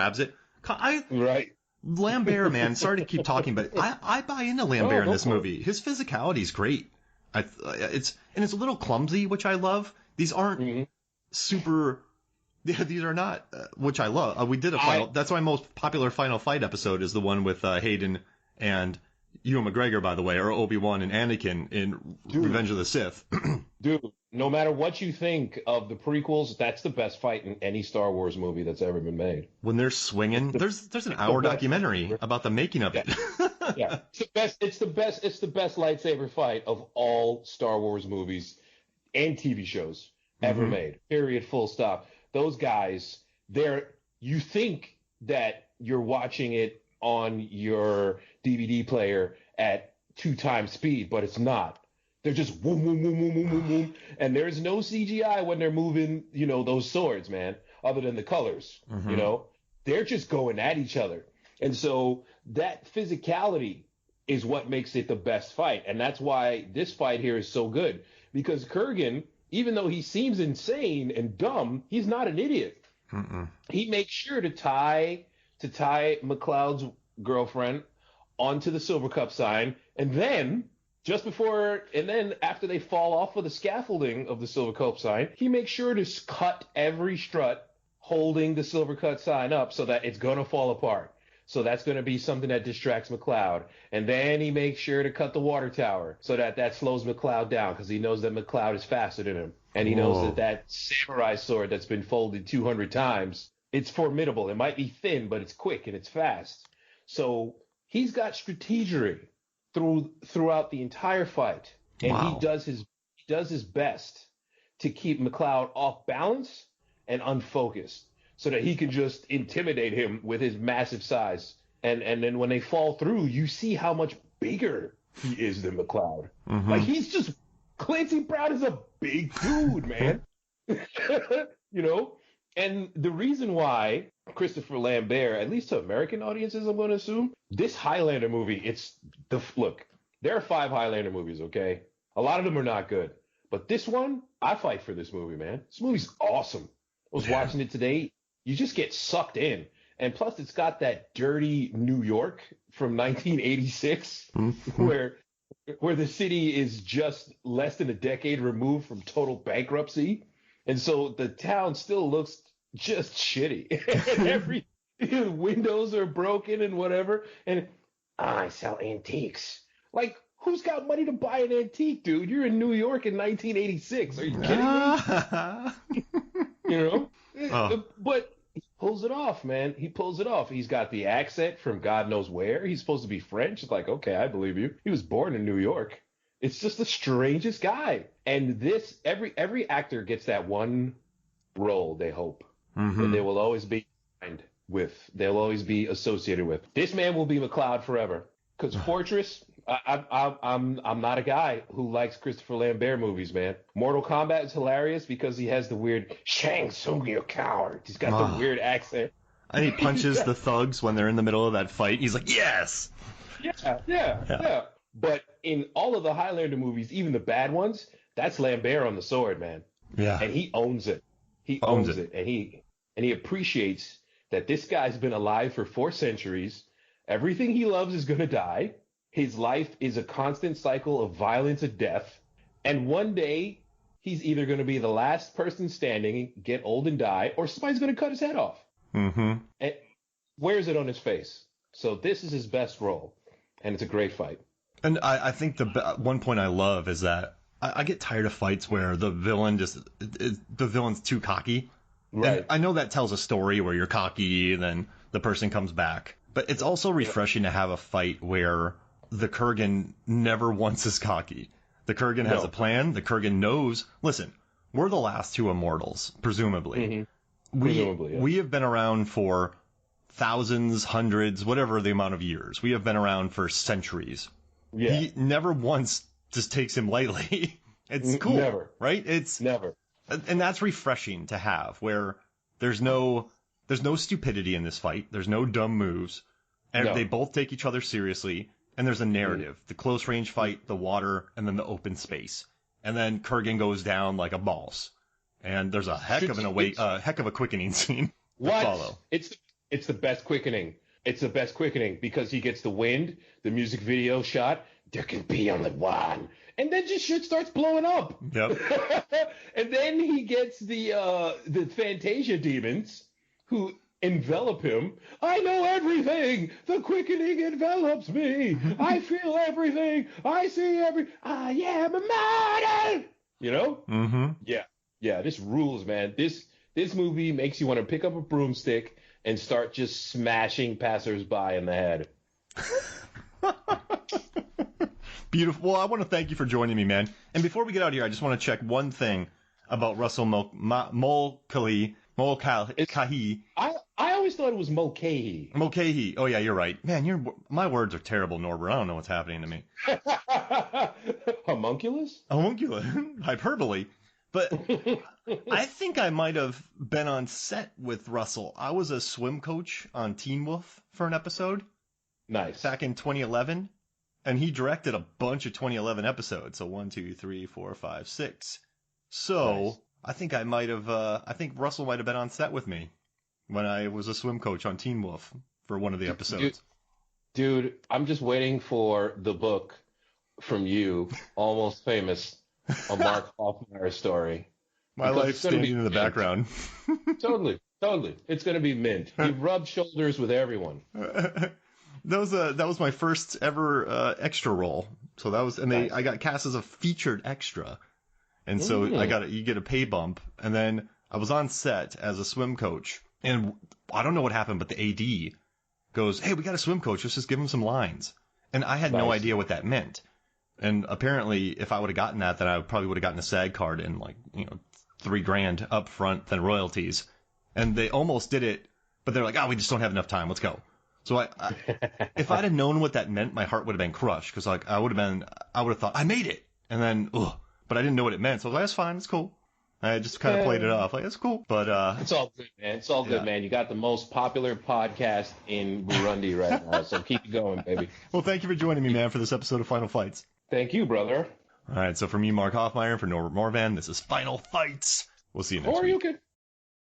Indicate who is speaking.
Speaker 1: grabs it.
Speaker 2: Right.
Speaker 1: Lambert, man, sorry to keep talking, but I buy into Lambert in this movie. His physicality is great. It's a little clumsy, which I love. These aren't super. These are not, which I love. We did a final. That's my most popular Final Fight episode is the one with Hayden and Ewan McGregor, by the way, or Obi-Wan and Anakin in Revenge of the Sith.
Speaker 2: Dude, no matter what you think of the prequels, that's the best fight in any Star Wars movie that's ever been made.
Speaker 1: When they're swinging, there's an hour documentary about the making of it.
Speaker 2: Yeah, it's the best lightsaber fight of all Star Wars movies and TV shows ever made. Period. Full stop. Those guys, you think that you're watching it on your DVD player at 2x speed, but it's not. They're just boom, boom, boom, boom, boom, boom, boom. And there's no CGI when they're moving, those swords, man, other than the colors, They're just going at each other. And so that physicality is what makes it the best fight. And that's why this fight here is so good. Because Kurgan, even though he seems insane and dumb, he's not an idiot. He makes sure to tie MacLeod's girlfriend onto the Silver Cup sign, and then after they fall off of the scaffolding of the Silver Cup sign, he makes sure to cut every strut holding the Silver Cup sign up so that it's gonna fall apart. So that's going to be something that distracts MacLeod. And then he makes sure to cut the water tower so that slows MacLeod down because he knows that MacLeod is faster than him. And he knows that samurai sword that's been folded 200 times, it's formidable. It might be thin, but it's quick and it's fast. So he's got strategery throughout the entire fight. And he does his best to keep MacLeod off balance and unfocused, so that he can just intimidate him with his massive size. And then when they fall through, you see how much bigger he is than MacLeod. Like, Clancy Brown is a big dude, man. And the reason why Christopher Lambert, at least to American audiences, I'm going to assume, this Highlander movie, look, there are 5 Highlander movies, okay? A lot of them are not good. But this one, I fight for this movie, man. This movie's awesome. I was watching it today. You just get sucked in. And plus, it's got that dirty New York from 1986, where the city is just less than a decade removed from total bankruptcy. And so the town still looks just shitty. And the windows are broken and whatever. And I sell antiques. Like, who's got money to buy an antique, dude? You're in New York in 1986. Are you kidding me? But he pulls it off, man. He pulls it off. He's got the accent from God knows where. He's supposed to be French. It's like, okay, I believe you. He was born in New York. It's just the strangest guy. And every actor gets that one role, they hope. And they will always be they'll always be associated with. This man will be MacLeod forever. Because Fortress, I'm not a guy who likes Christopher Lambert movies, man. Mortal Kombat is hilarious because he has the weird Shang Tsung, you coward. He's got the weird accent.
Speaker 1: And he punches the thugs when they're in the middle of that fight. He's like, yes!
Speaker 2: Yeah. But in all of the Highlander movies, even the bad ones, that's Lambert on the sword, man.
Speaker 1: Yeah.
Speaker 2: And he owns it. He owns it. And he appreciates that this guy's been alive for 4 centuries. Everything he loves is going to die. His life is a constant cycle of violence and death. And one day, he's either going to be the last person standing, get old and die, or somebody's going to cut his head off. And wears it on his face. So this is his best role. And it's a great fight.
Speaker 1: And I think the one point I love is that I get tired of fights where the villain's too cocky. Right. And I know that tells a story where you're cocky and then the person comes back. But it's also refreshing to have a fight where the Kurgan never once is cocky. The Kurgan has a plan. The Kurgan knows, listen, we're the last 2 immortals, presumably. We have been around for thousands, hundreds, whatever the amount of years. We have been around for centuries. Yeah. He never once just takes him lightly. It's cool, never. Right? It's
Speaker 2: never.
Speaker 1: And that's refreshing to have, where there's no stupidity in this fight. There's no dumb moves. And they both take each other seriously. And there's a narrative. The close range fight, the water, and then the open space. And then Kurgan goes down like a boss. And there's a heck of a quickening scene to follow.
Speaker 2: It's the best quickening. It's the best quickening because he gets the wind, the music video shot. There can be only one. And then just shit starts blowing up.
Speaker 1: Yep.
Speaker 2: And then he gets the Fantasia demons who envelop him. I know everything. The quickening envelops me. I feel everything. I see I am immortal. You know?
Speaker 1: Mm-hmm.
Speaker 2: Yeah. Yeah, this rules, man. This movie makes you want to pick up a broomstick and start just smashing passersby in the head.
Speaker 1: Beautiful. Well, I want to thank you for joining me, man. And before we get out of here, I just want to check one thing about Russell Mulcahy.
Speaker 2: I always thought it was Mulcahy.
Speaker 1: Mulcahy. Oh, yeah, you're right. Man, my words are terrible, Norbert. I don't know what's happening to me.
Speaker 2: Homunculus?
Speaker 1: Homunculus. Hyperbole. But I think I might have been on set with Russell. I was a swim coach on Teen Wolf for an episode.
Speaker 2: Nice.
Speaker 1: Back in 2011. And he directed a bunch of 2011 episodes. So 1, 2, 3, 4, 5, 6. So nice. I think I think Russell might have been on set with me when I was a swim coach on Teen Wolf for one of the episodes.
Speaker 2: Dude, I'm just waiting for the book from you, Almost Famous, a Mark Hoffmeyer story.
Speaker 1: My life standing in the background.
Speaker 2: Totally. It's going to be mint. You've rubbed shoulders with everyone.
Speaker 1: That was my first ever extra role. So that was, and nice. I got cast as a featured extra, and so you get a pay bump. And then I was on set as a swim coach, and I don't know what happened, but the AD goes, "Hey, we got a swim coach. Let's just give him some lines." And I had no idea what that meant. And apparently, if I would have gotten that, then I probably would have gotten a SAG card and $3,000 up front, then royalties. And they almost did it, but they're like, "Oh, we just don't have enough time. Let's go." So if I'd have known what that meant, my heart would have been crushed because I would have thought I made it, and then but I didn't know what it meant. So I was like, "That's fine, it's cool." I just kind of played it off like it's cool, but
Speaker 2: it's all good, man. It's all good, man. You got the most popular podcast in Burundi right now, so keep it going, baby.
Speaker 1: Well, thank you for joining me, man, for this episode of Final Fights.
Speaker 2: Thank you, brother.
Speaker 1: All right, so for me, Mark Hoffmeyer, and for Norbert Morvan, this is Final Fights. We'll see you next week.